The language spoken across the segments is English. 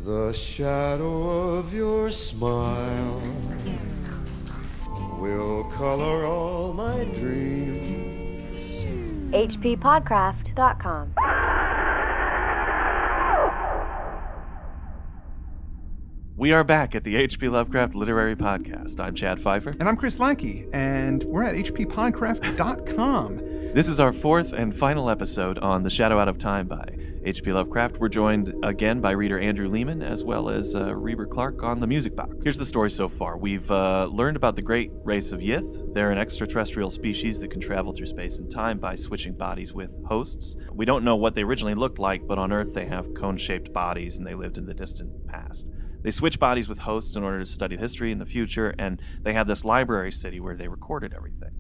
The shadow of your smile will color all my dreams. hppodcraft.com. We are back at the H.P. Lovecraft Literary Podcast. I'm Chad Pfeiffer. And I'm Chris Lackey, and we're at hppodcraft.com. This is our fourth and final episode on The Shadow Out of Time by H.P. Lovecraft. We're joined again by reader Andrew Lehman, as well as Reber Clark on the music box. Here's the story so far. We've learned about the great race of Yith. They're an extraterrestrial species that can travel through space and time by switching bodies with hosts. We don't know what they originally looked like, but on Earth they have cone-shaped bodies and they lived in the distant past. They switch bodies with hosts in order to study history in the future, and they have this library city where they recorded everything.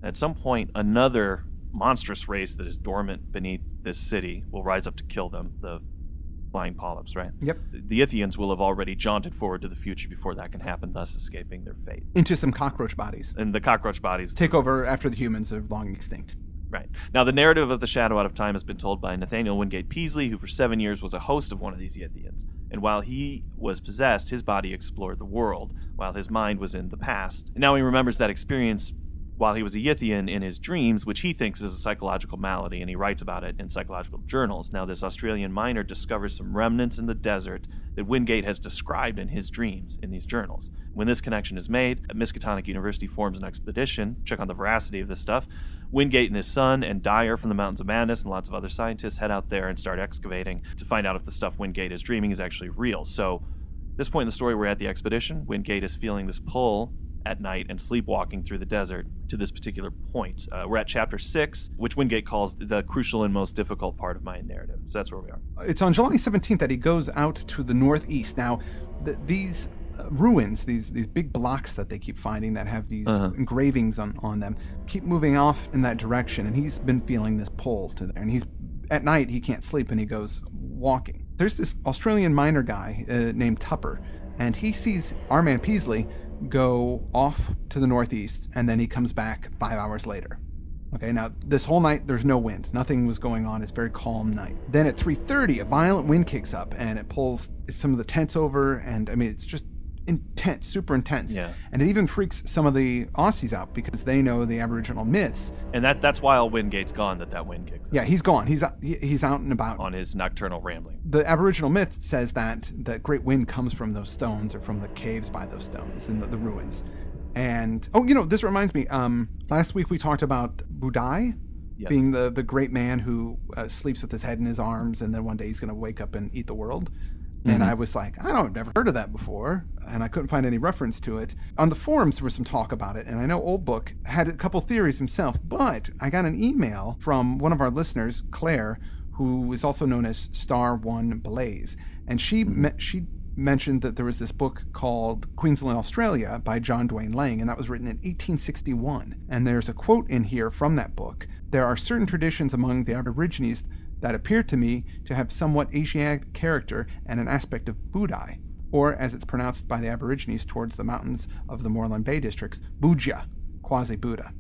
At some point, another monstrous race that is dormant beneath this city will rise up to kill them, the flying polyps, right? Yep. The Yithians will have already jaunted forward to the future before that can happen, thus escaping their fate. Into some cockroach bodies. And the cockroach bodies take over after the humans are long extinct. Right. Now, the narrative of The Shadow Out of Time has been told by Nathaniel Wingate Peaslee, who for 7 years was a host of one of these Yithians. And while he was possessed, his body explored the world, while his mind was in the past. And now he remembers that experience while he was a Yithian in his dreams, which he thinks is a psychological malady, and he writes about it in psychological journals. Now, this Australian miner discovers some remnants in the desert that Wingate has described in his dreams in these journals. When this connection is made, Miskatonic University forms an expedition to check on the veracity of this stuff. Wingate and his son and Dyer from the Mountains of Madness and lots of other scientists head out there and start excavating to find out if the stuff Wingate is dreaming is actually real. So, at this point in the story, we're at the expedition. Wingate is feeling this pull at night and sleepwalking through the desert to this particular point. We're at chapter 6, which Wingate calls the crucial and most difficult part of my narrative. So that's where we are. It's on July 17th that he goes out to the northeast. Now, these ruins, these big blocks that they keep finding that have these engravings on them, keep moving off in that direction, and he's been feeling this pull to there. And he's at night, he can't sleep, and he goes walking. There's this Australian miner guy named Tupper, and he sees our man Peaslee go off to the northeast, and then he comes back 5 hours later. Okay, now this whole night there's no wind. Nothing was going on. It's a very calm night. Then at 3:30, a violent wind kicks up, and it pulls some of the tents over, and I mean, it's just intense, super intense. Yeah. And it even freaks some of the Aussies out because they know the Aboriginal myths. And that's while Wingate's gone that wind kicks up. Yeah, he's gone. He's out and about. On his nocturnal rambling. The Aboriginal myth says that the great wind comes from those stones or from the caves by those stones in the ruins. And, this reminds me, last week we talked about Budai, yes, being the great man who sleeps with his head in his arms, and then one day he's going to wake up and eat the world. And I was like, I've never heard of that before, and I couldn't find any reference to it. On the forums, there was some talk about it, and I know Old Book had a couple theories himself, but I got an email from one of our listeners, Claire, who is also known as Star One Blaze, and she mentioned that there was this book called Queensland, Australia by John Dwayne Lang, and that was written in 1861. And there's a quote in here from that book. There are certain traditions among the Aborigines that appear to me to have somewhat Asiatic character and an aspect of Budai, or as it's pronounced by the Aborigines towards the mountains of the Moreland Bay districts, Buja, quasi-Buddha.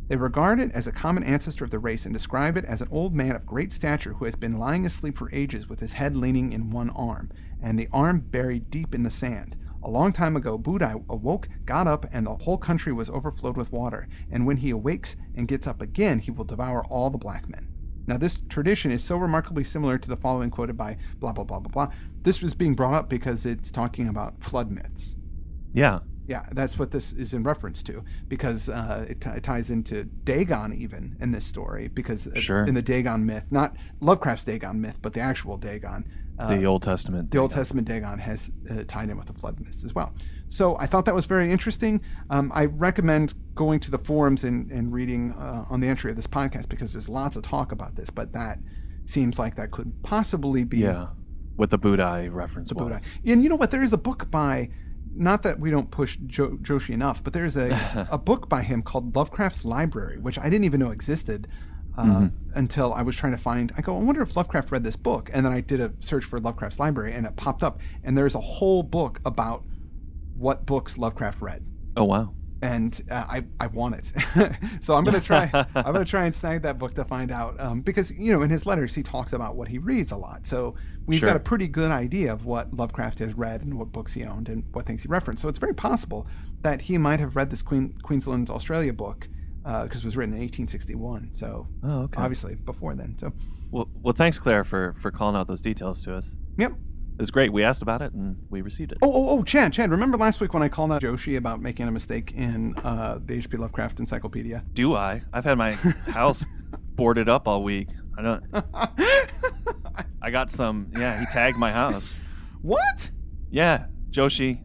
They regard it as a common ancestor of the race and describe it as an old man of great stature who has been lying asleep for ages with his head leaning in one arm, and the arm buried deep in the sand. A long time ago, Budai awoke, got up, and the whole country was overflowed with water, and when he awakes and gets up again, he will devour all the black men. Now, this tradition is so remarkably similar to the following quoted by blah, blah, blah, blah, blah. This was being brought up because it's talking about flood myths. Yeah. Yeah, that's what this is in reference to, because it ties into Dagon even in this story, because in the Dagon myth, not Lovecraft's Dagon myth, but the actual Dagon. The Old Testament. The Old Testament Dagon has tied in with the flood myths as well. So I thought that was very interesting. I recommend going to the forums and reading on the entry of this podcast, because there's lots of talk about this, but that seems like that could possibly be... Yeah, what the Budai reference was. Budai. And you know what? There is a book by... Not that we don't push Joshi enough, but there's a book by him called Lovecraft's Library, which I didn't even know existed until I was trying to find. I wonder if Lovecraft read this book. And then I did a search for Lovecraft's Library, and it popped up. And there's a whole book about what books Lovecraft read. Oh, wow. and I want it. So I'm gonna try. I'm gonna try and snag that book to find out, because in his letters he talks about what he reads a lot. So we've got a pretty good idea of what Lovecraft has read and what books he owned and what things he referenced. So it's very possible that he might have read this Queensland's Australia book because it was written in 1861. So obviously before then. So well, thanks, Claire, for calling out those details to us. Yep. It was great. We asked about it, and we received it. Chad, remember last week when I called out Joshi about making a mistake in the H.P. Lovecraft Encyclopedia? Do I? I've had my house boarded up all week. I don't... I got some... Yeah, he tagged my house. What? Yeah, Joshi,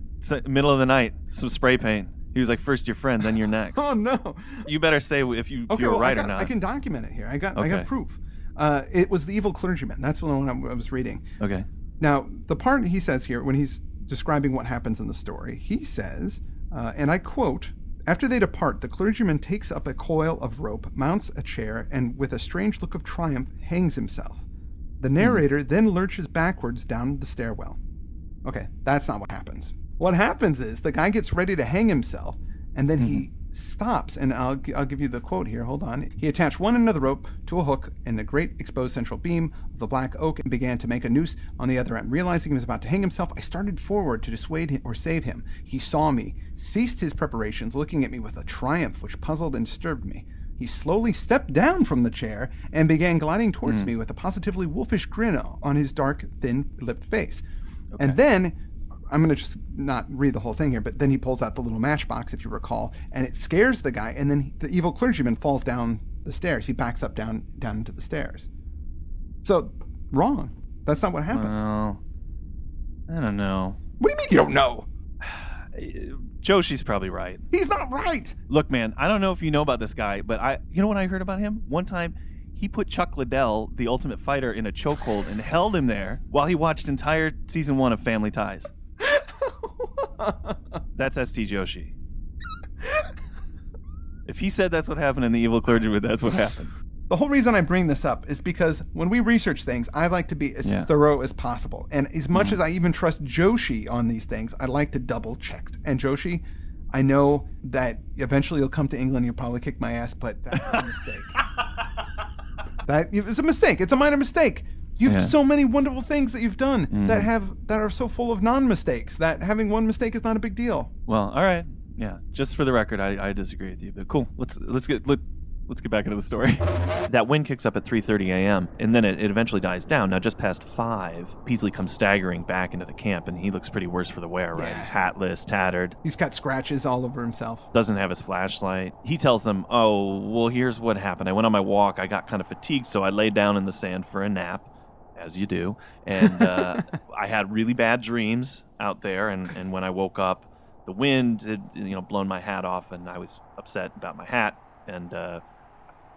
middle of the night, some spray paint. He was like, first your friend, then you're next. Oh, no. You better say if you were right or not. I can document it here. I got proof. It was The Evil Clergyman. That's the one I was reading. Okay. Now, the part he says here, when he's describing what happens in the story, he says, and I quote, "After they depart, the clergyman takes up a coil of rope, mounts a chair, and with a strange look of triumph, hangs himself. The narrator then lurches backwards down the stairwell." Okay, that's not what happens. What happens is the guy gets ready to hang himself, and then he stops, and I'll give you the quote here. Hold on. "He attached one end of the rope to a hook in the great exposed central beam of the black oak and began to make a noose on the other end. Realizing he was about to hang himself, I started forward to dissuade him or save him. He saw me, ceased his preparations, looking at me with a triumph which puzzled and disturbed me. He slowly stepped down from the chair and began gliding towards me with a positively wolfish grin on his dark, thin-lipped face. Okay. And then..." I'm going to just not read the whole thing here, but then he pulls out the little matchbox, if you recall, and it scares the guy, and then the evil clergyman falls down the stairs. He backs up down into the stairs. So, wrong. That's not what happened. Well, I don't know. What do you mean you don't know? Joshi's probably right. He's not right. Look, man, I don't know if you know about this guy, but you know what I heard about him? One time, he put Chuck Liddell, the Ultimate Fighter, in a chokehold and held him there while he watched entire season 1 of Family Ties. That's ST Joshi. If he said that's what happened in The Evil Clergyman, that's what happened. The whole reason I bring this up is because when we research things, I like to be as thorough as possible. And as much as I even trust Joshi on these things, I like to double check. And Joshi, I know that eventually you'll come to England and you'll probably kick my ass, but that's a mistake. It's a mistake. It's a minor mistake. You have so many wonderful things that you've done that are so full of non-mistakes that having one mistake is not a big deal. Well, all right. Yeah, just for the record, I disagree with you, but cool. Let's get back into the story. That wind kicks up at 3:30 a.m. and then it eventually dies down. Now, just past 5, Peaslee comes staggering back into the camp, and he looks pretty worse for the wear, right? He's hatless, tattered. He's got scratches all over himself. Doesn't have his flashlight. He tells them, "Oh, well, here's what happened. I went on my walk. I got kind of fatigued, so I laid down in the sand for a nap, as you do. And I had really bad dreams out there, and when I woke up, the wind had blown my hat off, and I was upset about my hat, and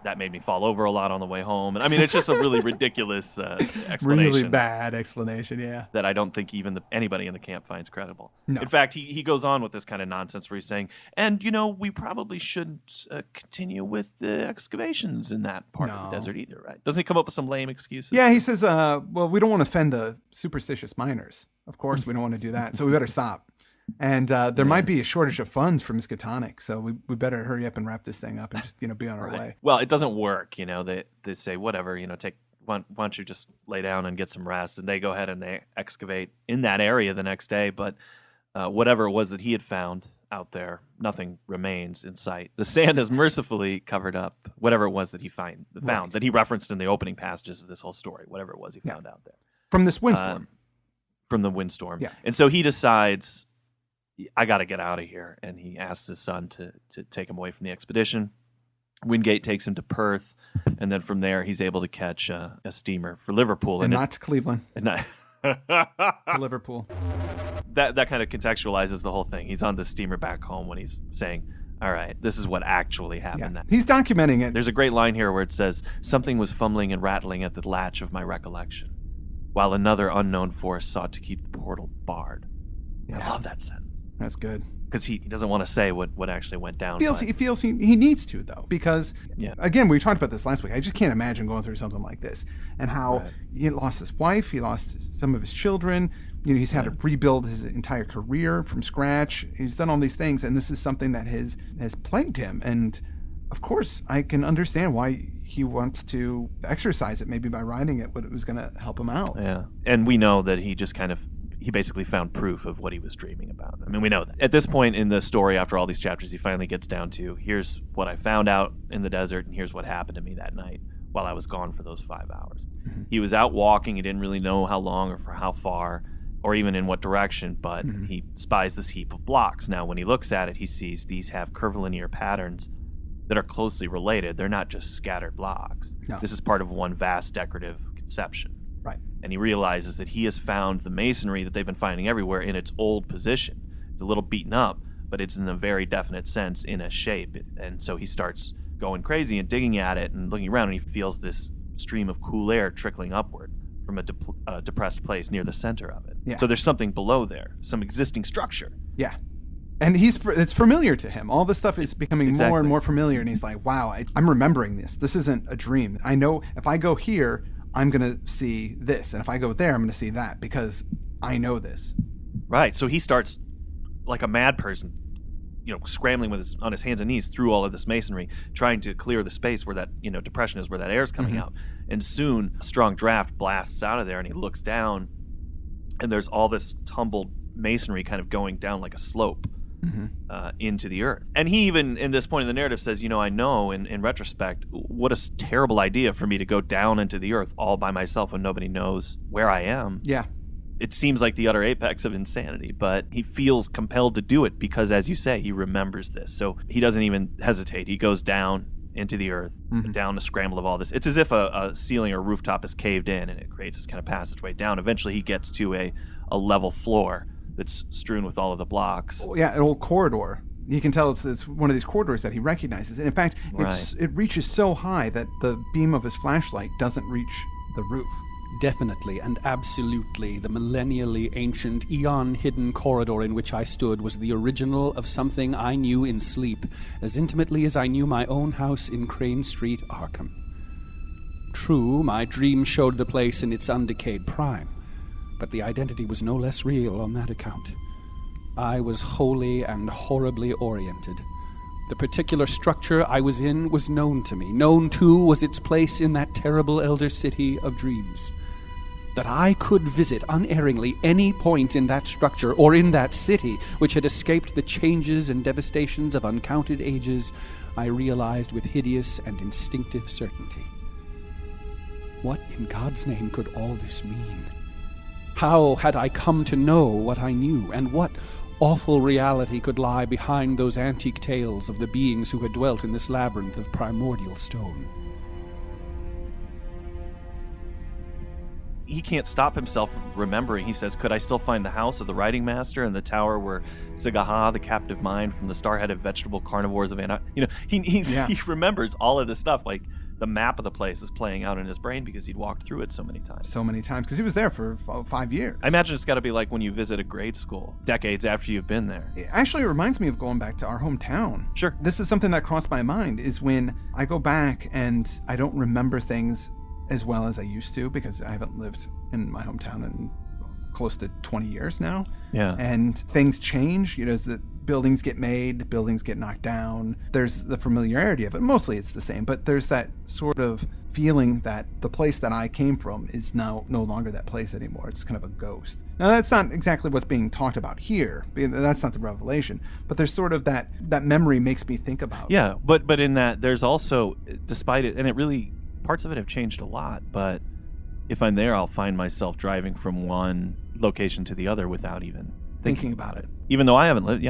that made me fall over a lot on the way home." And I mean, it's just a really ridiculous explanation. Really bad explanation, yeah. That I don't think even anybody in the camp finds credible. No. In fact, he goes on with this kind of nonsense where he's saying, "And, we probably shouldn't continue with the excavations in that part of the desert either, right?" Doesn't he come up with some lame excuses? Yeah, he says, well, we don't want to offend the superstitious miners. Of course, we don't want to do that, so we better stop. And there might be a shortage of funds for Miskatonic, so we better hurry up and wrap this thing up and just be on our way. Well, it doesn't work. They say whatever. Why don't you just lay down and get some rest? And they go ahead and they excavate in that area the next day. But whatever it was that he had found out there, nothing remains in sight. The sand has mercifully covered up whatever it was that he found that he referenced in the opening passages of this whole story. Whatever it was he found out there from this windstorm. From the windstorm. Yeah. And so he decides, I got to get out of here. And he asks his son to take him away from the expedition. Wingate takes him to Perth. And then from there, he's able to catch a steamer for Liverpool. And not to Cleveland. And not to Liverpool. That kind of contextualizes the whole thing. He's on the steamer back home when he's saying, all right, this is what actually happened. Yeah. He's documenting it. There's a great line here where it says, "Something was fumbling and rattling at the latch of my recollection, while another unknown force sought to keep the portal barred." I love that sentence. That's good. Because he doesn't want to say what actually went down. He feels he needs to, though, because, again, we talked about this last week. I just can't imagine going through something like this and how he lost his wife, he lost some of his children. He's had to rebuild his entire career from scratch. He's done all these things, and this is something that has plagued him. And of course, I can understand why he wants to exercise it, maybe by writing it, what it was going to help him out. Yeah, and we know that he basically found proof of what he was dreaming about. I mean, we know that. At this point in the story, after all these chapters, he finally gets down to, here's what I found out in the desert, and here's what happened to me that night while I was gone for those 5 hours. Mm-hmm. He was out walking. He didn't really know how long or for how far or even in what direction, but he spies this heap of blocks. Now, when he looks at it, he sees these have curvilinear patterns that are closely related. They're not just scattered blocks. No. This is part of one vast decorative conception. Right. And he realizes that he has found the masonry that they've been finding everywhere in its old position. It's a little beaten up, but it's in a very definite sense in a shape. And so he starts going crazy and digging at it and looking around, and he feels this stream of cool air trickling upward from a depressed place near the center of it. Yeah. So there's something below there, some existing structure. Yeah. And it's familiar to him. All this stuff is becoming more and more familiar, and he's like, wow, I'm remembering this. This isn't a dream. I know if I go here, I'm going to see this. And if I go there, I'm going to see that because I know this. Right. So he starts like a mad person, scrambling on his hands and knees through all of this masonry, trying to clear the space where that, depression is, where that air is coming out. And soon a strong draft blasts out of there, and he looks down, and there's all this tumbled masonry kind of going down like a slope into the earth. And he even, in this point in the narrative, says, I know in retrospect, what a terrible idea for me to go down into the earth all by myself when nobody knows where I am. Yeah. It seems like the utter apex of insanity, but he feels compelled to do it because, as you say, he remembers this. So he doesn't even hesitate. He goes down into the earth, down the scramble of all this. It's as if a ceiling or rooftop is caved in, and it creates this kind of passageway down. Eventually he gets to a level floor that's strewn with all of the blocks. Oh, yeah, an old corridor. You can tell it's one of these corridors that he recognizes. And in fact, it reaches so high that the beam of his flashlight doesn't reach the roof. Definitely and absolutely, the millennially ancient, eon-hidden corridor in which I stood was the original of something I knew in sleep, as intimately as I knew my own house in Crane Street, Arkham. True, my dream showed the place in its undecayed prime, but the identity was no less real on that account. I was wholly and horribly oriented. The particular structure I was in was known to me. Known, too, was its place in that terrible elder city of dreams. That I could visit unerringly any point in that structure or in that city which had escaped the changes and devastations of uncounted ages, I realized with hideous and instinctive certainty. What in God's name could all this mean? How had I come to know what I knew, and what awful reality could lie behind those antique tales of the beings who had dwelt in this labyrinth of primordial stone? He can't stop himself from remembering. He says, could I still find the house of the writing master and the tower where Zigaha, the captive mind from the star-headed vegetable carnivores of Anna? He remembers all of this stuff. Like, the map of the place is playing out in his brain because he'd walked through it so many times. So many times, because he was there for 5 years. I imagine it's got to be like when you visit a grade school, decades after you've been there. It actually reminds me of going back to our hometown. Sure. This is something that crossed my mind, is when I go back and I don't remember things as well as I used to, because I haven't lived in my hometown in close to 20 years now. Yeah. And things change, as the buildings get made, buildings get knocked down. There's the familiarity of it. Mostly it's the same, but there's that sort of feeling that the place that I came from is now no longer that place anymore. It's kind of a ghost. Now, that's not exactly what's being talked about here. That's not the revelation, but there's sort of that memory makes me think about. Yeah, but in that, there's also, despite it, and it really, parts of it have changed a lot, but if I'm there, I'll find myself driving from one location to the other without even thinking about it. Even though I haven't lived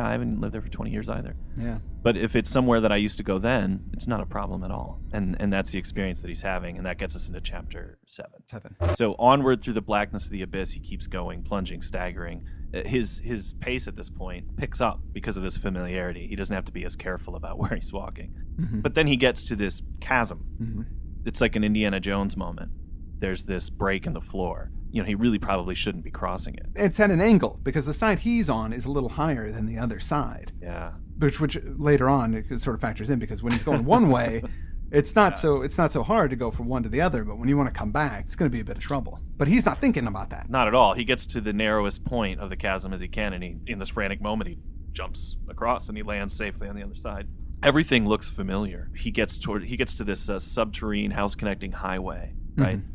there for 20 years either. Yeah. But if it's somewhere that I used to go then, it's not a problem at all. And that's the experience that he's having, and that gets us into chapter 7. So onward through the blackness of the abyss, he keeps going, plunging, staggering. His pace at this point picks up because of this familiarity. He doesn't have to be as careful about where he's walking. Mm-hmm. But then he gets to this chasm. Mm-hmm. It's like an Indiana Jones moment. There's this break in the floor. He really probably shouldn't be crossing it. It's at an angle because the side he's on is a little higher than the other side. Yeah. Which later on it sort of factors in, because when he's going one way, It's not so hard to go from one to the other, but when you want to come back, it's going to be a bit of trouble. But he's not thinking about that. Not at all. He gets to the narrowest point of the chasm as he can, and in this frantic moment, he jumps across and he lands safely on the other side. Everything looks familiar. He gets to this subterranean house-connecting highway, right? Mm-hmm.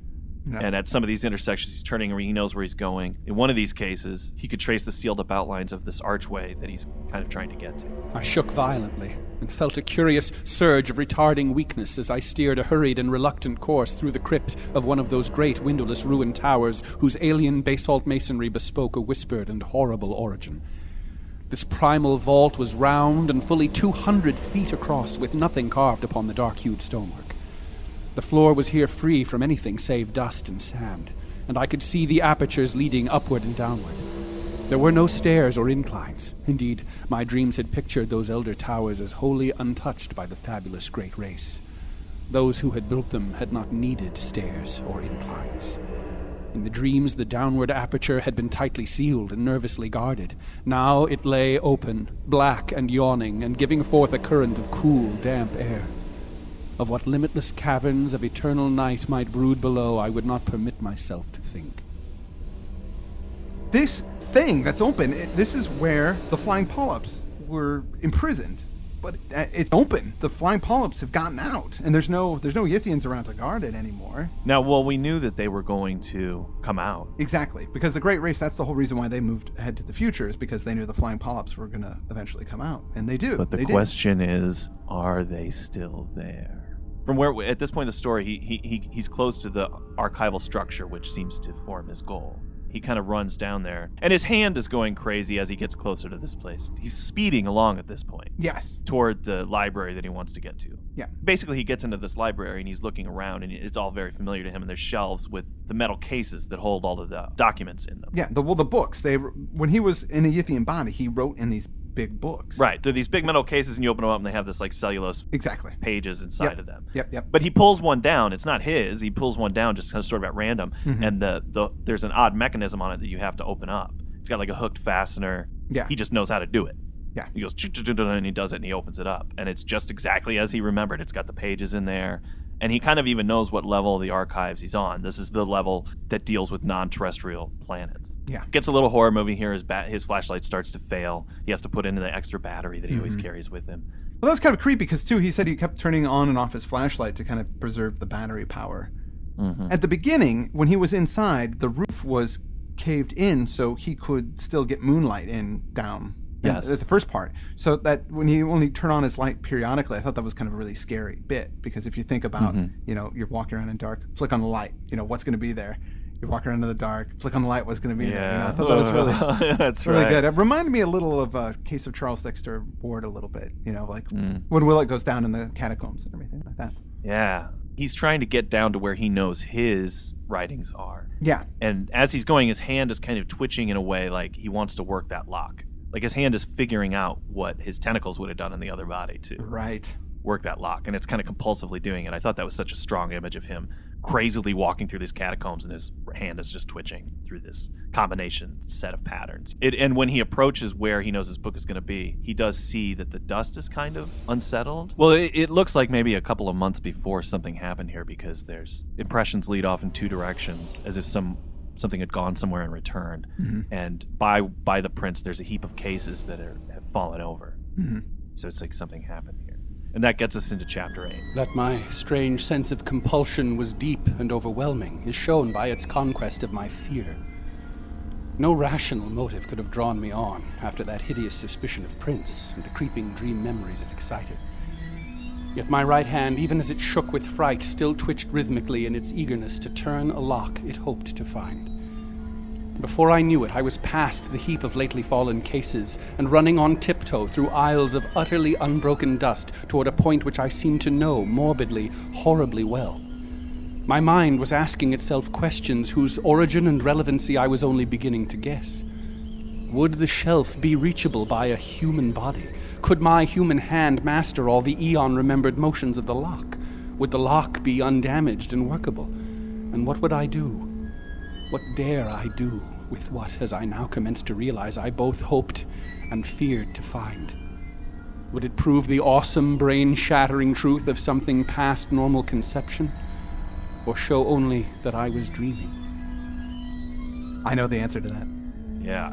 Yep. And at some of these intersections, he's turning. He knows where he's going. In one of these cases, he could trace the sealed-up outlines of this archway that he's kind of trying to get to. I shook violently and felt a curious surge of retarding weakness as I steered a hurried and reluctant course through the crypt of one of those great windowless ruined towers whose alien basalt masonry bespoke a whispered and horrible origin. This primal vault was round and fully 200 feet across, with nothing carved upon the dark-hued stonework. The floor was here free from anything save dust and sand, and I could see the apertures leading upward and downward. There were no stairs or inclines. Indeed, my dreams had pictured those elder towers as wholly untouched by the fabulous great race. Those who had built them had not needed stairs or inclines. In the dreams, the downward aperture had been tightly sealed and nervously guarded. Now it lay open, black and yawning, and giving forth a current of cool, damp air. Of what limitless caverns of eternal night might brood below, I would not permit myself to think. This thing that's open, this is where the flying polyps were imprisoned. But it's open. The flying polyps have gotten out, and there's no Yithians around to guard it anymore. Now, well, we knew that they were going to come out. Exactly, because the Great Race, that's the whole reason why they moved ahead to the future, is because they knew the flying polyps were going to eventually come out, and they do. But the question is, are they still there? From where, at this point in the story, he's close to the archival structure, which seems to form his goal. He kind of runs down there, and his hand is going crazy as he gets closer to this place. He's speeding along at this point. Yes. Toward the library that he wants to get to. Yeah. Basically, he gets into this library, and he's looking around, and it's all very familiar to him, and there's shelves with the metal cases that hold all of the documents in them. Yeah, the books. When he was in a Yithian body, he wrote in these big books. Right. They're these big metal cases, and you open them up, and they have this like cellulose pages inside of them. Yep. But he pulls one down. It's not his. He pulls one down just kind of sort of at random, and there's an odd mechanism on it that you have to open up. It's got like a hooked fastener. Yeah. He just knows how to do it. Yeah. He goes, and he does it, and he opens it up. And it's just exactly as he remembered. It's got the pages in there. And he kind of even knows what level of the archives he's on. This is the level that deals with non-terrestrial planets. Yeah. Gets a little horror movie here. His flashlight starts to fail. He has to put in the extra battery that he always carries with him. Well, that was kind of creepy because, too, he said he kept turning on and off his flashlight to kind of preserve the battery power. Mm-hmm. At the beginning, when he was inside, the roof was caved in so he could still get moonlight down. Yes. At the first part. So that when he only turned on his light periodically, I thought that was kind of a really scary bit. Because if you think about, you're walking around in dark, flick on the light, what's going to be there? You're walking around in the dark, flick on the light, what's going to be there? I thought that was really, that's really right. good. It reminded me a little of a case of Charles Dexter Ward a little bit. When Willett goes down in the catacombs and everything like that. Yeah. He's trying to get down to where he knows his writings are. Yeah. And as he's going, his hand is kind of twitching in a way like he wants to work that lock. Like his hand is figuring out what his tentacles would have done in the other body to work that lock. And it's kind of compulsively doing it. I thought that was such a strong image of him crazily walking through these catacombs, and his hand is just twitching through this combination set of patterns. And when he approaches where he knows his book is going to be, he does see that the dust is kind of unsettled. Well, it looks like maybe a couple of months before something happened here, because there's impressions lead off in two directions, as if something had gone somewhere and returned. And by the prints, there's a heap of cases that have fallen over. So it's like something happened here. And that gets us into Chapter 8. That my strange sense of compulsion was deep and overwhelming is shown by its conquest of my fear. No rational motive could have drawn me on after that hideous suspicion of Prince and the creeping dream memories it excited. Yet my right hand, even as it shook with fright, still twitched rhythmically in its eagerness to turn a lock it hoped to find. Before I knew it, I was past the heap of lately fallen cases and running on tiptoe through aisles of utterly unbroken dust toward a point which I seemed to know morbidly, horribly well. My mind was asking itself questions whose origin and relevancy I was only beginning to guess. Would the shelf be reachable by a human body? Could my human hand master all the eon-remembered motions of the lock? Would the lock be undamaged and workable? And what would I do? What dare I do with what, as I now commenced to realize, I both hoped and feared to find? Would it prove the awesome, brain-shattering truth of something past normal conception? Or show only that I was dreaming? I know the answer to that. Yeah.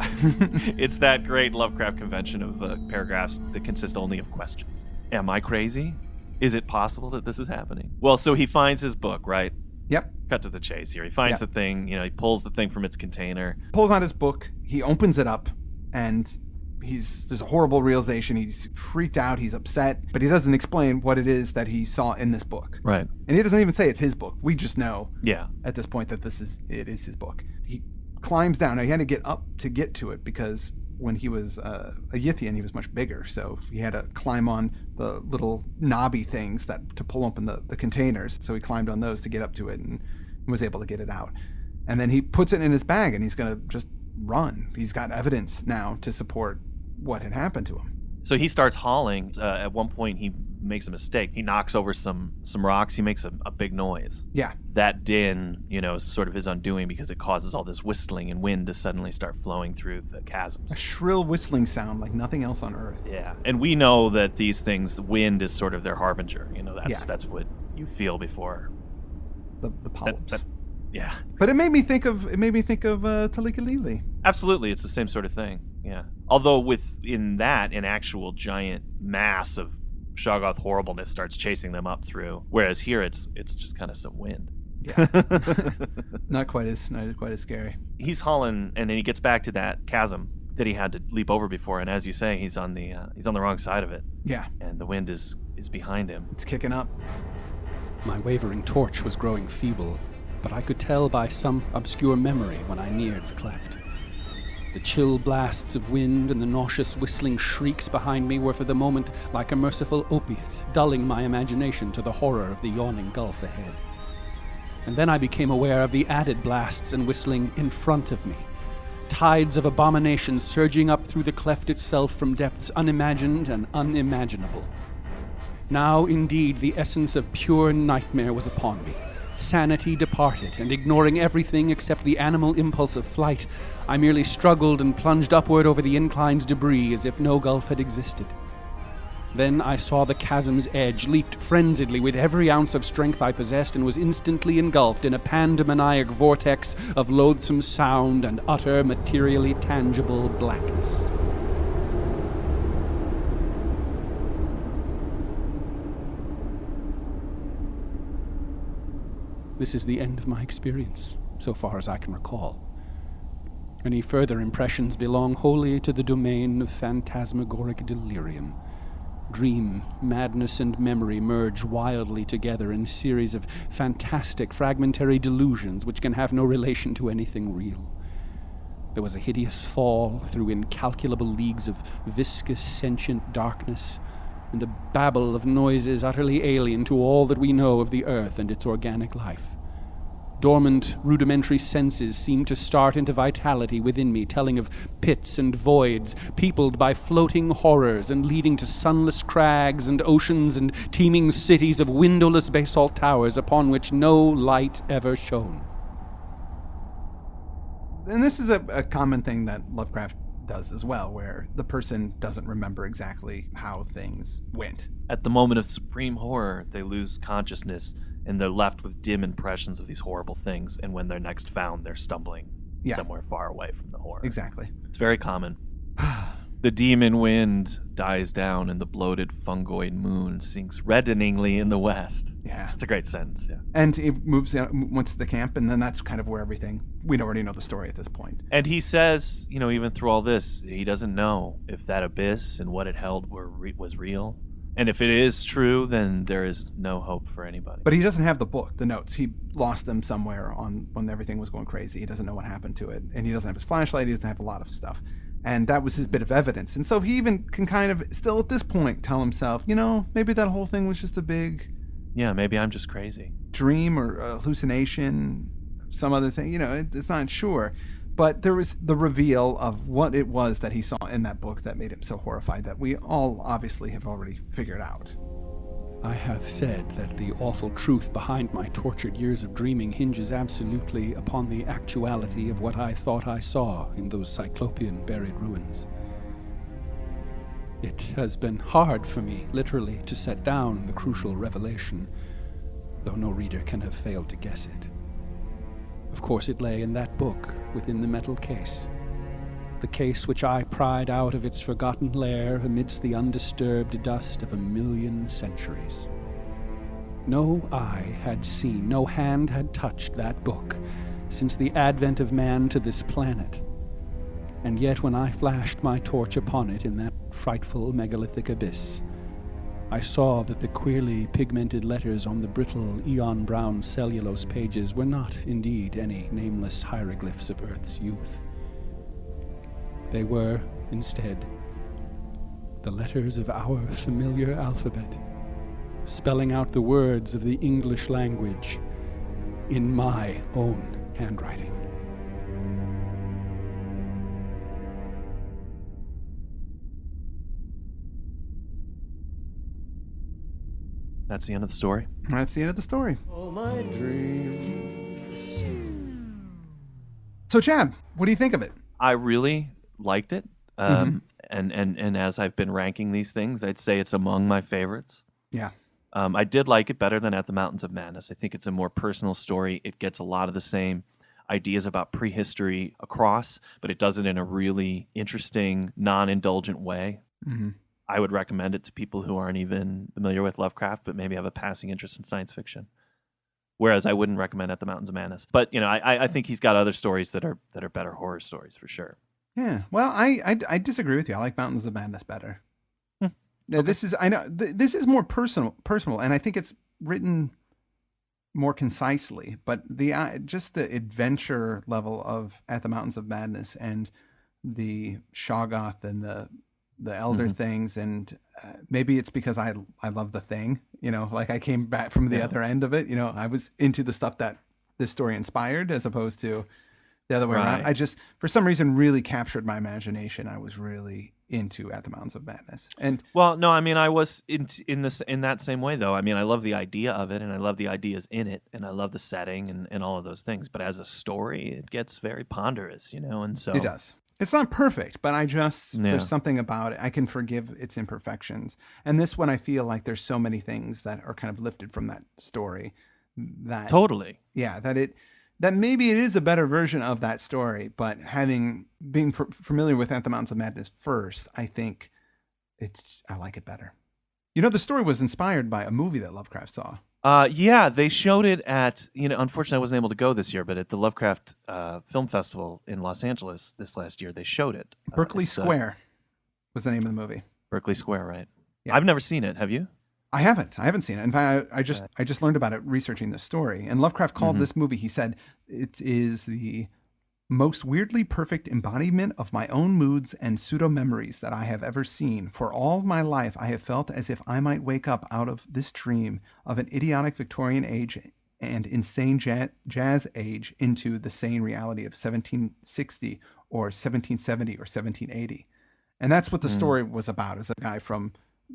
It's that great Lovecraft convention of paragraphs that consist only of questions. Am I crazy? Is it possible that this is happening? Well, so he finds his book, right? Yep. Cut to the chase here. He finds the thing, he pulls the thing from its container. Pulls out his book, he opens it up, and there's a horrible realization. He's freaked out, he's upset, but he doesn't explain what it is that he saw in this book. Right. And he doesn't even say it's his book. We just know Yeah. at this point that it is his book. He climbs down. Now, he had to get up to get to it because when he was a Yithian, he was much bigger, so he had to climb on the little knobby things to pull open the containers. So he climbed on those to get up to it and was able to get it out. And then he puts it in his bag, and he's going to just run. He's got evidence now to support what had happened to him. So he starts hauling. At one point, he makes a mistake. He knocks over some rocks. He makes a big noise. Yeah. That din, is sort of his undoing because it causes all this whistling and wind to suddenly start flowing through the chasms. A shrill whistling sound like nothing else on Earth. Yeah. And we know that these things, the wind is sort of their harbinger. That's what you feel before. The polyps. Yeah. But it made me think of Talikalili. Absolutely. It's the same sort of thing. Yeah. Although within that, an actual giant mass of Shoggoth horribleness starts chasing them up through, whereas here it's just kind of some wind. Yeah. not quite as scary. He's hauling, and then he gets back to that chasm that he had to leap over before, and as you say, he's on the wrong side of it. Yeah. And the wind is behind him. It's kicking up. My wavering torch was growing feeble, but I could tell by some obscure memory when I neared the cleft. The chill blasts of wind and the nauseous whistling shrieks behind me were for the moment like a merciful opiate, dulling my imagination to the horror of the yawning gulf ahead. And then I became aware of the added blasts and whistling in front of me, tides of abomination surging up through the cleft itself from depths unimagined and unimaginable. Now, indeed, the essence of pure nightmare was upon me. Sanity departed, and ignoring everything except the animal impulse of flight, I merely struggled and plunged upward over the incline's debris as if no gulf had existed. Then I saw the chasm's edge, leaped frenziedly with every ounce of strength I possessed, and was instantly engulfed in a pandemoniac vortex of loathsome sound and utter, materially tangible blackness. This is the end of my experience, so far as I can recall. Any further impressions belong wholly to the domain of phantasmagoric delirium. Dream, madness, and memory merge wildly together in a series of fantastic, fragmentary delusions which can have no relation to anything real. There was a hideous fall through incalculable leagues of viscous, sentient darkness, and a babble of noises utterly alien to all that we know of the earth and its organic life. Dormant, rudimentary senses seemed to start into vitality within me, telling of pits and voids, peopled by floating horrors and leading to sunless crags and oceans and teeming cities of windowless basalt towers upon which no light ever shone. And this is a common thing that Lovecraft does as well, where the person doesn't remember exactly how things went. At the moment of supreme horror, they lose consciousness and they're left with dim impressions of these horrible things, and when they're next found, they're stumbling somewhere far away from the horror. Exactly. It's very common. The demon wind dies down and the bloated fungoid moon sinks reddeningly in the west. Yeah. It's a great sentence, yeah. And it moves once to the camp, and then that's kind of where everything... We already know the story at this point. And he says, even through all this, he doesn't know if that abyss and what it held was real. And if it is true, then there is no hope for anybody. But he doesn't have the book, the notes. He lost them somewhere when everything was going crazy. He doesn't know what happened to it. And he doesn't have his flashlight. He doesn't have a lot of stuff. And that was his bit of evidence. And so he even can kind of, still at this point, tell himself, maybe that whole thing was just a big... Yeah, maybe I'm just crazy. Dream or hallucination, some other thing. It's not sure. But there was the reveal of what it was that he saw in that book that made him so horrified that we all obviously have already figured out. I have said that the awful truth behind my tortured years of dreaming hinges absolutely upon the actuality of what I thought I saw in those cyclopean buried ruins. It has been hard for me, literally, to set down the crucial revelation, though no reader can have failed to guess it. Of course, it lay in that book, within the metal case. The case which I pried out of its forgotten lair amidst the undisturbed dust of 1,000,000 centuries. No eye had seen, no hand had touched that book since the advent of man to this planet. And yet when I flashed my torch upon it in that frightful megalithic abyss, I saw that the queerly pigmented letters on the brittle, eon-brown cellulose pages were not indeed any nameless hieroglyphs of Earth's youth. They were, instead, the letters of our familiar alphabet, spelling out the words of the English language in my own handwriting. That's the end of the story. That's the end of the story. All my dreams. So, Chad, what do you think of it? I really liked it. And as I've been ranking these things, I'd say it's among my favorites. Yeah. I did like it better than At the Mountains of Madness. I think it's a more personal story. It gets a lot of the same ideas about prehistory across, but it does it in a really interesting, non-indulgent way. Mm-hmm. I would recommend it to people who aren't even familiar with Lovecraft, but maybe have a passing interest in science fiction. Whereas I wouldn't recommend At the Mountains of Madness. But I think he's got other stories that are better horror stories for sure. Yeah. Well, I disagree with you. I like Mountains of Madness better. Now, this is more personal, and I think it's written more concisely. But just the adventure level of At the Mountains of Madness and the Shoggoth and the elder things, and maybe it's because I love the Thing. Like I came back from the other end of it. I was into the stuff that this story inspired, as opposed to the other way around. I just, for some reason, really captured my imagination. I was really into At the Mountains of Madness. And well, no, I mean, I was in that same way though. I mean, I love the idea of it, and I love the ideas in it, and I love the setting and all of those things. But as a story, it gets very ponderous, and so it does. It's not perfect, but there's something about it. I can forgive its imperfections. And this one, I feel like there's so many things that are kind of lifted from that story that totally, yeah, that maybe it is a better version of that story, but being familiar with At the Mountains of Madness first, I think I like it better. The story was inspired by a movie that Lovecraft saw. Yeah, they showed it at, unfortunately I wasn't able to go this year, but at the Lovecraft Film Festival in Los Angeles this last year, they showed it. Berkeley Square was the name of the movie. Berkeley Square, right? Yeah. I've never seen it. Have you? I haven't seen it. In fact, I just learned about it researching the story. And Lovecraft called this movie, he said, it is the most weirdly perfect embodiment of my own moods and pseudo-memories that I have ever seen. For all my life, I have felt as if I might wake up out of this dream of an idiotic Victorian age and insane jazz age into the sane reality of 1760 or 1770 or 1780. And that's what the story was about, is a guy from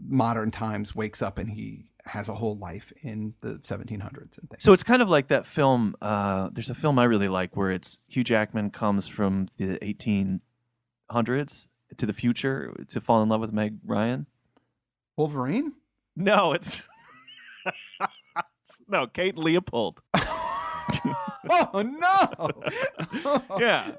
modern times wakes up and he has a whole life in the 1700s and things. So it's kind of like that film. There's a film I really like where it's Hugh Jackman comes from the 1800s to the future to fall in love with Meg Ryan. Wolverine? No, it's no, Kate Leopold. Oh no! Yeah.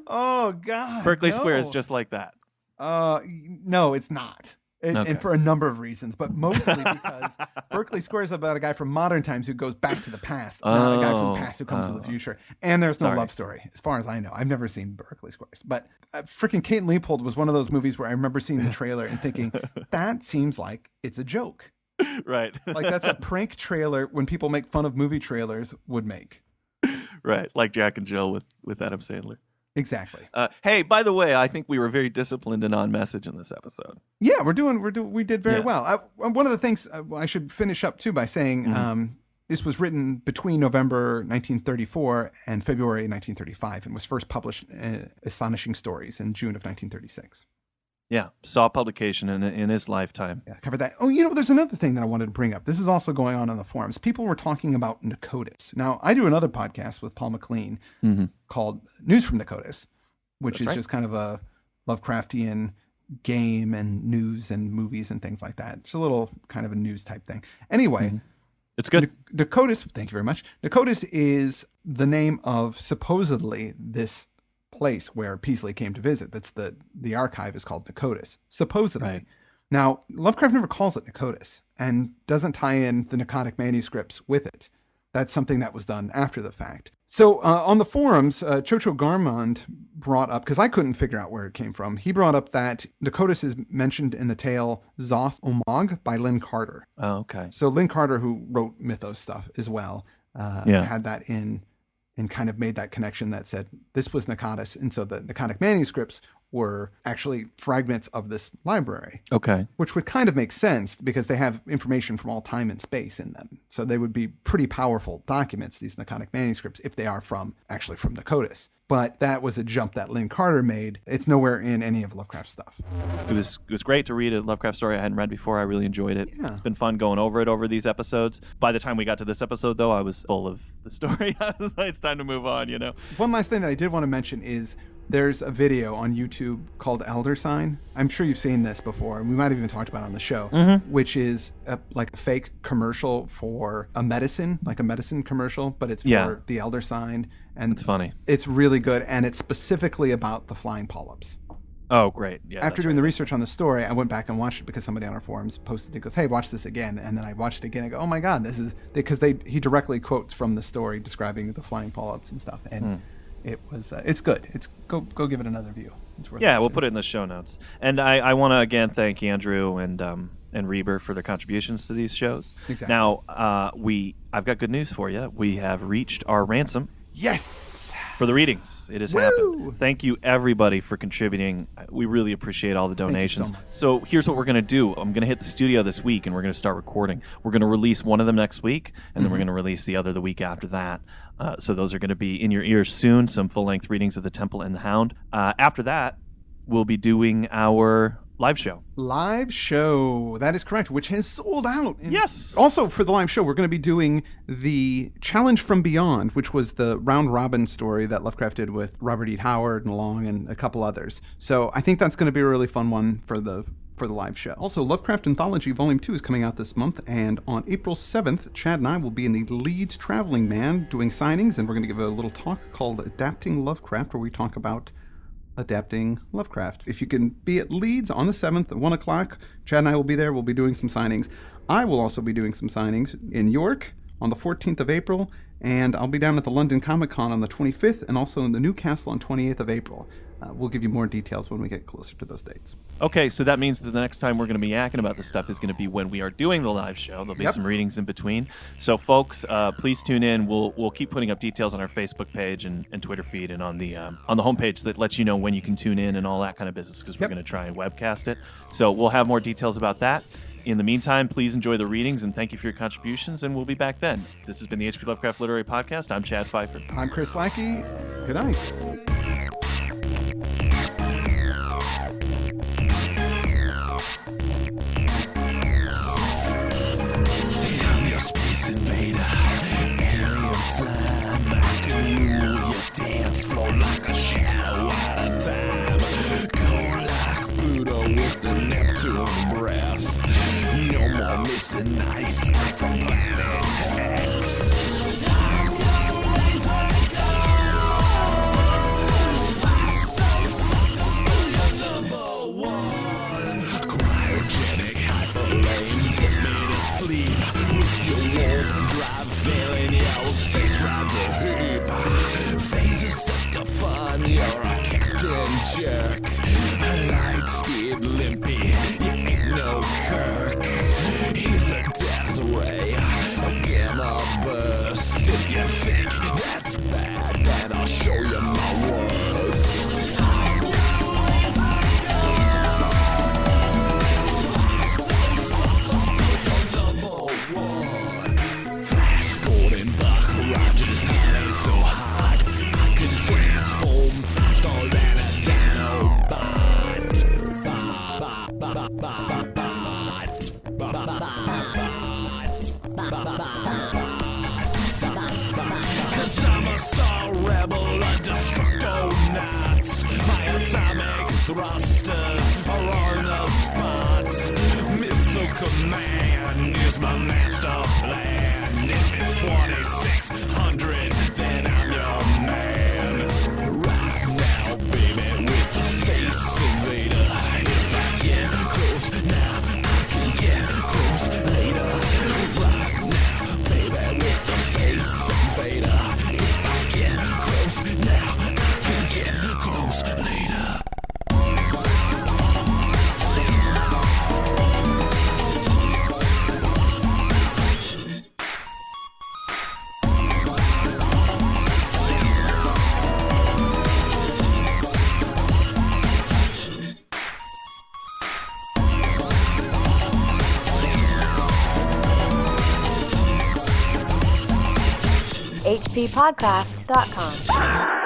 Oh God. Berkeley Square is just like that. No, it's not. And for a number of reasons, but mostly because Berkeley Square is about a guy from modern times who goes back to the past, not a guy from the past who comes to the future. And there's no love story, as far as I know. I've never seen Berkeley Squares. But freaking Kate Leopold was one of those movies where I remember seeing the trailer and thinking, that seems like it's a joke. Right. Like that's a prank trailer when people make fun of movie trailers would make. Right. Like Jack and Jill with Adam Sandler. Exactly. Hey, by the way, I think we were very disciplined and on message in this episode. Yeah, we did very well. One of the things I should finish up too by saying this was written between November 1934 and February 1935 and was first published in Astonishing Stories in June of 1936. Yeah, saw publication in his lifetime. Yeah, covered that. Oh, there's another thing that I wanted to bring up. This is also going on the forums. People were talking about Nakotis. Now, I do another podcast with Paul McLean called News from Nakotis, which is just kind of a Lovecraftian game and news and movies and things like that. It's a little kind of a news type thing. Anyway, it's good. Nicotis, thank you very much. Nicotis is the name of supposedly this place where Peaslee came to visit. That's the archive is called Nicotis, supposedly. Right. Now, Lovecraft never calls it Nicotis and doesn't tie in the Nicotic manuscripts with it. That's something that was done after the fact. So on the forums, Chocho Garmond brought up, because I couldn't figure out where it came from, he brought up that Nicotis is mentioned in the tale Zoth Omog by Lynn Carter. Oh, okay. So Lynn Carter, who wrote Mythos stuff as well, had that in and kind of made that connection that said this was Nicotis. And so the Nicotic manuscripts were actually fragments of this library. Okay. Which would kind of make sense because they have information from all time and space in them. So they would be pretty powerful documents, these Nicotic manuscripts, if they are actually from Nicotis. But that was a jump that Lynn Carter made. It's nowhere in any of Lovecraft's stuff. It was great to read a Lovecraft story I hadn't read before. I really enjoyed it. Yeah. It's been fun going over it over these episodes. By the time we got to this episode, though, I was full of the story. I was like, it's time to move on, you know? One last thing that I did want to mention is there's a video on YouTube called Elder Sign. I'm sure you've seen this before. We might have even talked about it on the show, which is like a fake commercial for a medicine commercial, but it's for the Elder Sign. And it's funny. It's really good, and it's specifically about the flying polyps. Oh, great. Yeah. After doing the research on the story, I went back and watched it because somebody on our forums posted it. Goes, hey, watch this again. And then I watched it again and go, oh my God, this is... Because he directly quotes from the story describing the flying polyps and stuff. And it was... it's good. Go give it another view. It's worth watching. We'll put it in the show notes. And I want to again thank Andrew and Reber for their contributions to these shows. Exactly. Now, I've got good news for you. We have reached our ransom. Yes! For the readings. It has happened. Thank you, everybody, for contributing. We really appreciate all the donations. Thank you so much. So here's what we're going to do. I'm going to hit the studio this week, and we're going to start recording. We're going to release one of them next week, and then we're going to release the other the week after that. So those are going to be in your ears soon, some full-length readings of The Temple and the Hound. After that, we'll be doing our... live show. That is correct, which has sold out. And yes. Also, for the live show, we're going to be doing the Challenge from Beyond, which was the round robin story that Lovecraft did with Robert E. Howard and Long and a couple others. So I think that's going to be a really fun one for the live show. Also, Lovecraft Anthology Volume 2 is coming out this month, and on April 7th, Chad and I will be in the Leeds Traveling Man doing signings, and we're going to give a little talk called Adapting Lovecraft, where we talk about adapting Lovecraft. If you can be at Leeds on the 7th at 1 o'clock, Chad and I will be there. We'll be doing some signings. I will also be doing some signings in York on the 14th of April, and I'll be down at the London Comic Con on the 25th, and also in the Newcastle on 28th of April. We'll give you more details when we get closer to those dates. Okay, so that means that the next time we're going to be yakking about this stuff is going to be when we are doing the live show. There'll be some readings in between. So, folks, please tune in. We'll keep putting up details on our Facebook page and Twitter feed and on the homepage that lets you know when you can tune in and all that kind of business, because we're going to try and webcast it. So we'll have more details about that. In the meantime, please enjoy the readings, and thank you for your contributions, and we'll be back then. This has been the H.P. Lovecraft Literary Podcast. I'm Chad Pfeiffer. I'm Chris Lackey. Good night. Invader, alien slime, I can rule your dance floor like a shadow out of time. Go like Pluto with the Neptune breath. No more missing ice like from planet X. Cryogenic hyperlane, put me to sleep. Sailing your space round a heap. Phases set to fun, you're a captain jerk. Light speed limpy, you ain't no Kirk. Here's a death ray, a gamma burst. If you think that's bad, then I'll show you my worst. Rogers hand ain't so hot. I can transform faster than a nanobot. 'Cause I'm a star rebel, a destructor. thrusters are on the spot. Missile command is my master plan. If it's 2600, then I'm your man. Right now, baby, with the Space Invader. If I get close now, I can get close later. Right now, baby, with the Space Invader. If I get close now, I can get close later. hppodcast.com.